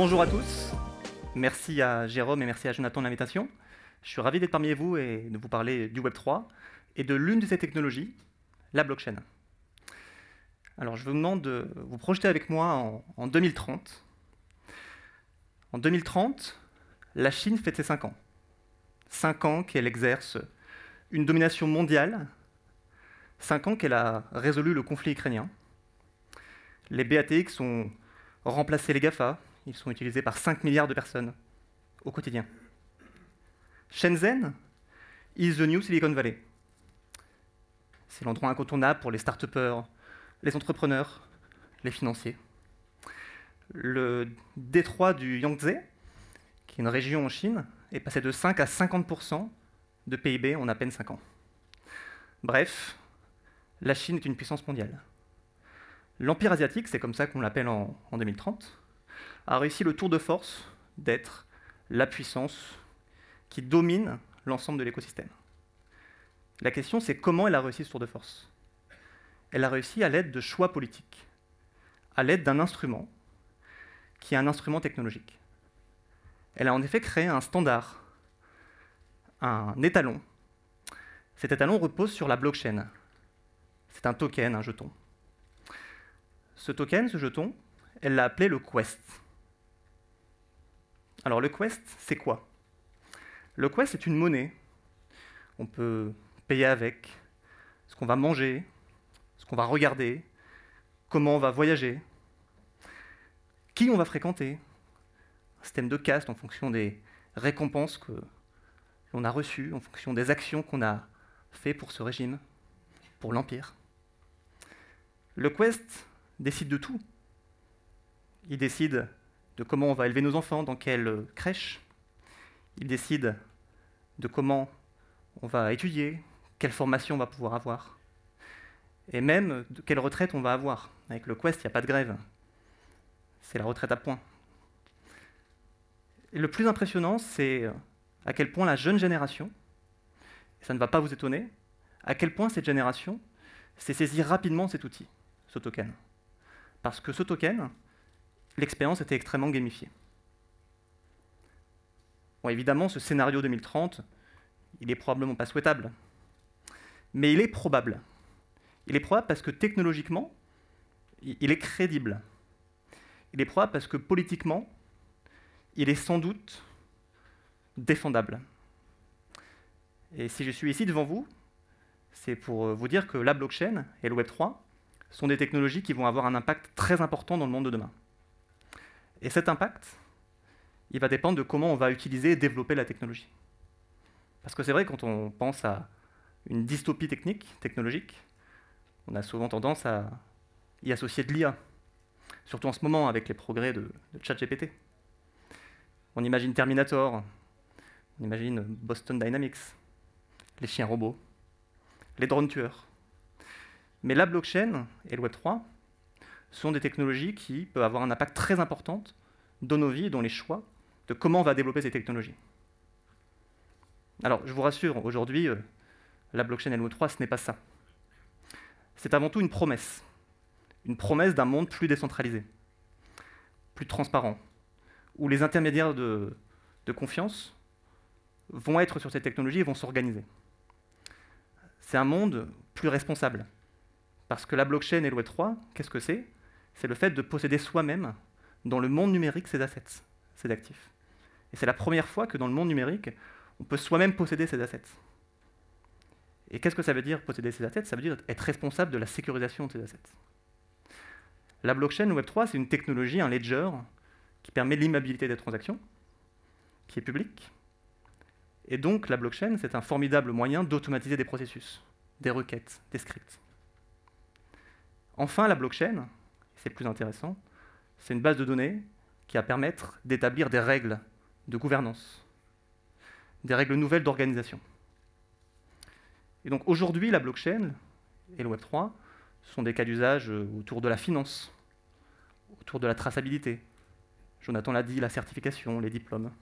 Bonjour à tous, merci à Jérôme et merci à Jonathan de l'invitation. Je suis ravi d'être parmi vous et de vous parler du Web3 et de l'une de ces technologies, la blockchain. Alors je vous demande de vous projeter avec moi en 2030. En 2030, la Chine fête ses 5 ans. 5 ans qu'elle exerce une domination mondiale, 5 ans qu'elle a résolu le conflit ukrainien. Les BATX ont remplacé les GAFA, ils sont utilisés par 5 milliards de personnes au quotidien. Shenzhen is the new Silicon Valley. C'est l'endroit incontournable pour les start-upers, les entrepreneurs, les financiers. Le détroit du Yangtze, qui est une région en Chine, est passé de 5 à 50% de PIB en à peine 5 ans. Bref, la Chine est une puissance mondiale. L'Empire asiatique, c'est comme ça qu'on l'appelle en 2030, a réussi le tour de force d'être la puissance qui domine l'ensemble de l'écosystème. La question, c'est comment elle a réussi ce tour de force. Elle a réussi à l'aide de choix politiques, à l'aide d'un instrument qui est un instrument technologique. Elle a en effet créé un standard, un étalon. Cet étalon repose sur la blockchain. C'est un token, un jeton. Ce token, ce jeton, elle l'a appelé le Quest. Alors le Quest, c'est quoi? Le Quest, c'est une monnaie. On peut payer avec ce qu'on va manger, ce qu'on va regarder, comment on va voyager, qui on va fréquenter, un système de caste en fonction des récompenses que l'on a reçues, en fonction des actions qu'on a faites pour ce régime, pour l'Empire. Le Quest décide de tout. Il décide de comment on va élever nos enfants, dans quelle crèche. Il décide de comment on va étudier, quelle formation on va pouvoir avoir, et même de quelle retraite on va avoir. Avec le Quest, il n'y a pas de grève. C'est la retraite à points. Et le plus impressionnant, c'est à quel point la jeune génération, et ça ne va pas vous étonner, à quel point cette génération sait saisir rapidement cet outil, ce token. Parce que ce token, l'expérience était extrêmement gamifiée. Bon, évidemment, ce scénario 2030, il est probablement pas souhaitable. Mais il est probable. Il est probable parce que technologiquement, il est crédible. Il est probable parce que politiquement, il est sans doute défendable. Et si je suis ici devant vous, c'est pour vous dire que la blockchain et le Web3 sont des technologies qui vont avoir un impact très important dans le monde de demain. Et cet impact, il va dépendre de comment on va utiliser et développer la technologie. Parce que c'est vrai, quand on pense à une dystopie technologique, on a souvent tendance à y associer de l'IA, surtout en ce moment avec les progrès de ChatGPT. On imagine Terminator, on imagine Boston Dynamics, les chiens robots, les drones tueurs. Mais la blockchain et le Web3 sont des technologies qui peuvent avoir un impact très important dans nos vies et dans les choix de comment on va développer ces technologies. Alors, je vous rassure, aujourd'hui, la blockchain et le Web3, ce n'est pas ça. C'est avant tout une promesse d'un monde plus décentralisé, plus transparent, où les intermédiaires de confiance vont être sur ces technologies et vont s'organiser. C'est un monde plus responsable, parce que la blockchain et le Web3, qu'est-ce que c'est? C'est le fait de posséder soi-même, dans le monde numérique, ses assets, ses actifs. Et c'est la première fois que dans le monde numérique, on peut soi-même posséder ses assets. Et qu'est-ce que ça veut dire, posséder ses assets? Ça veut dire être responsable de la sécurisation de ses assets. La blockchain Web3, c'est une technologie, un ledger, qui permet l'immuabilité des transactions, qui est public. Et donc, la blockchain, c'est un formidable moyen d'automatiser des processus, des requêtes, des scripts. Enfin, la blockchain, c'est plus intéressant, c'est une base de données qui va permettre d'établir des règles de gouvernance, des règles nouvelles d'organisation. Et donc aujourd'hui, la blockchain et le Web3 sont des cas d'usage autour de la finance, autour de la traçabilité. Jonathan l'a dit, la certification, les diplômes.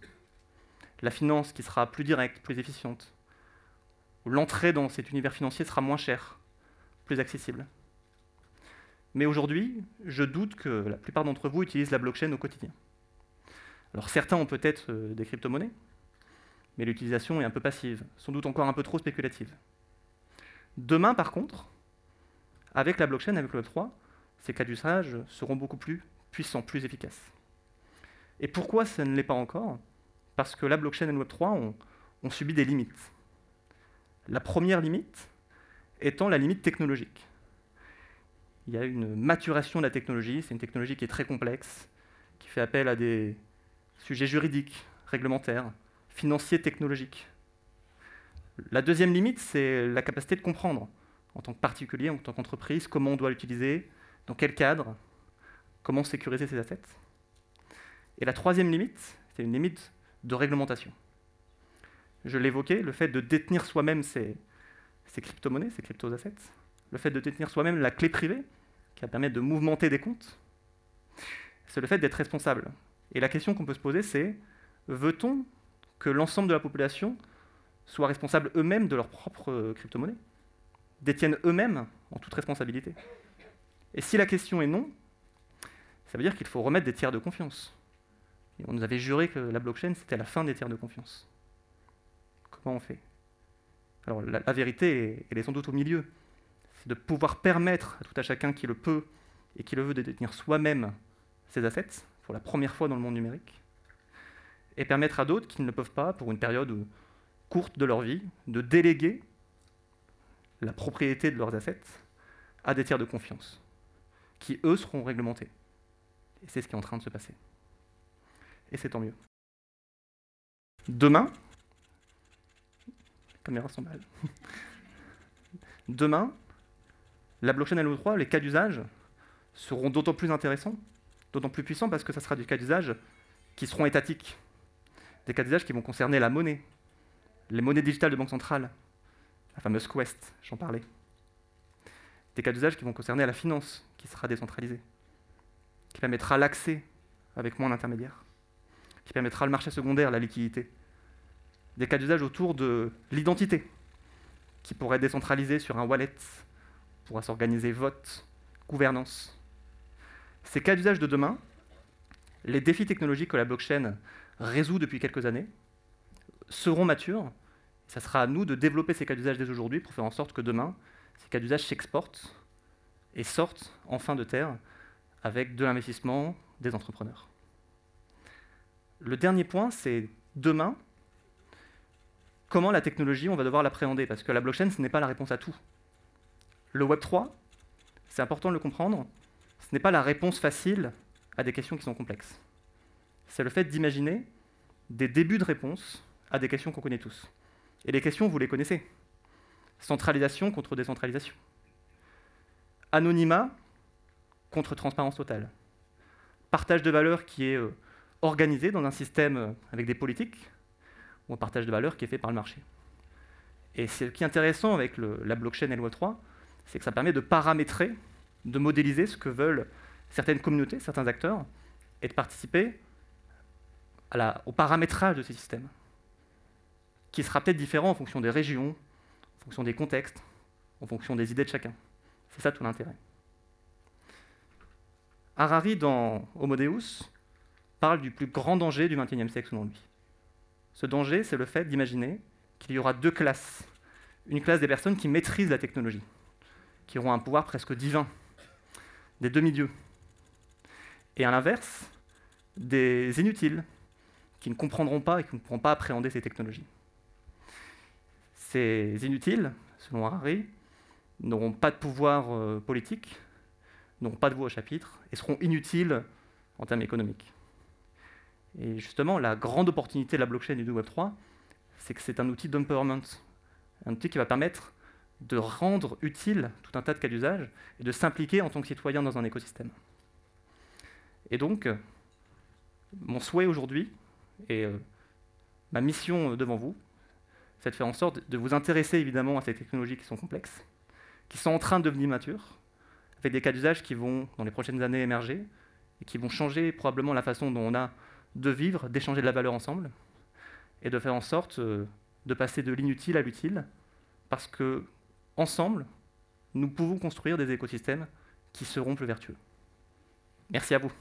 La finance qui sera plus directe, plus efficiente. L'entrée dans cet univers financier sera moins chère, plus accessible. Mais aujourd'hui, je doute que la plupart d'entre vous utilisent la blockchain au quotidien. Alors certains ont peut-être des crypto-monnaies, mais l'utilisation est un peu passive, sans doute encore un peu trop spéculative. Demain, par contre, avec la blockchain, avec le Web3, ces cas d'usage seront beaucoup plus puissants, plus efficaces. Et pourquoi ça ne l'est pas encore? Parce que la blockchain et le Web3 ont subi des limites. La première limite étant la limite technologique. Il y a une maturation de la technologie, c'est une technologie qui est très complexe, qui fait appel à des sujets juridiques, réglementaires, financiers, technologiques. La deuxième limite, c'est la capacité de comprendre, en tant que particulier, en tant qu'entreprise, comment on doit l'utiliser, dans quel cadre, comment sécuriser ses assets. Et la troisième limite, c'est une limite de réglementation. Je l'évoquais, le fait de détenir soi-même ces crypto-monnaies, ces crypto-assets, le fait de détenir soi-même la clé privée, qui va permettre de mouvementer des comptes, c'est le fait d'être responsable. Et la question qu'on peut se poser, c'est veut-on que l'ensemble de la population soit responsable eux-mêmes de leur propre crypto-monnaie, détiennent eux-mêmes en toute responsabilité? Et si la question est non, ça veut dire qu'il faut remettre des tiers de confiance. Et on nous avait juré que la blockchain, c'était la fin des tiers de confiance. Comment on fait? Alors la vérité, elle est sans doute au milieu. C'est de pouvoir permettre à tout à chacun qui le peut et qui le veut de détenir soi-même ses assets, pour la première fois dans le monde numérique, et permettre à d'autres qui ne le peuvent pas, pour une période courte de leur vie, de déléguer la propriété de leurs assets à des tiers de confiance, qui, eux, seront réglementés. Et c'est ce qui est en train de se passer. Et c'est tant mieux. Demain, les caméras sont mal. Demain, la blockchain et le Web3, les cas d'usage, seront d'autant plus intéressants, d'autant plus puissants, parce que ça sera des cas d'usage qui seront étatiques. Des cas d'usage qui vont concerner la monnaie, les monnaies digitales de banque centrale, la fameuse Quest, j'en parlais. Des cas d'usage qui vont concerner la finance, qui sera décentralisée, qui permettra l'accès avec moins d'intermédiaires, qui permettra le marché secondaire, la liquidité. Des cas d'usage autour de l'identité, qui pourrait être décentralisée sur un wallet, pourra s'organiser vote, gouvernance. Ces cas d'usage de demain, les défis technologiques que la blockchain résout depuis quelques années, seront matures. Ça sera à nous de développer ces cas d'usage dès aujourd'hui pour faire en sorte que demain, ces cas d'usage s'exportent et sortent enfin de terre avec de l'investissement des entrepreneurs. Le dernier point, c'est demain, comment la technologie, on va devoir l'appréhender, parce que la blockchain, ce n'est pas la réponse à tout. Le Web3, c'est important de le comprendre, ce n'est pas la réponse facile à des questions qui sont complexes. C'est le fait d'imaginer des débuts de réponse à des questions qu'on connaît tous. Et les questions, vous les connaissez. Centralisation contre décentralisation. Anonymat contre transparence totale. Partage de valeur qui est organisé dans un système avec des politiques, ou un partage de valeur qui est fait par le marché. Et ce qui est intéressant avec la blockchain et le Web3, c'est que ça permet de paramétrer, de modéliser ce que veulent certaines communautés, certains acteurs, et de participer au paramétrage de ces systèmes, qui sera peut-être différent en fonction des régions, en fonction des contextes, en fonction des idées de chacun. C'est ça tout l'intérêt. Harari, dans Homo Deus, parle du plus grand danger du XXIe siècle selon lui. Ce danger, c'est le fait d'imaginer qu'il y aura deux classes. Une classe des personnes qui maîtrisent la technologie, qui auront un pouvoir presque divin, des demi-dieux. Et à l'inverse, des inutiles, qui ne comprendront pas et qui ne pourront pas appréhender ces technologies. Ces inutiles, selon Harari, n'auront pas de pouvoir politique, n'auront pas de voix au chapitre, et seront inutiles en termes économiques. Et justement, la grande opportunité de la blockchain et du Web3, c'est que c'est un outil d'empowerment, un outil qui va permettre de rendre utile tout un tas de cas d'usage et de s'impliquer en tant que citoyen dans un écosystème. Et donc, mon souhait aujourd'hui, et ma mission devant vous, c'est de faire en sorte de vous intéresser évidemment à ces technologies qui sont complexes, qui sont en train de devenir matures, avec des cas d'usage qui vont, dans les prochaines années, émerger, et qui vont changer probablement la façon dont on a de vivre, d'échanger de la valeur ensemble, et de faire en sorte de passer de l'inutile à l'utile, parce que ensemble, nous pouvons construire des écosystèmes qui seront plus vertueux. Merci à vous.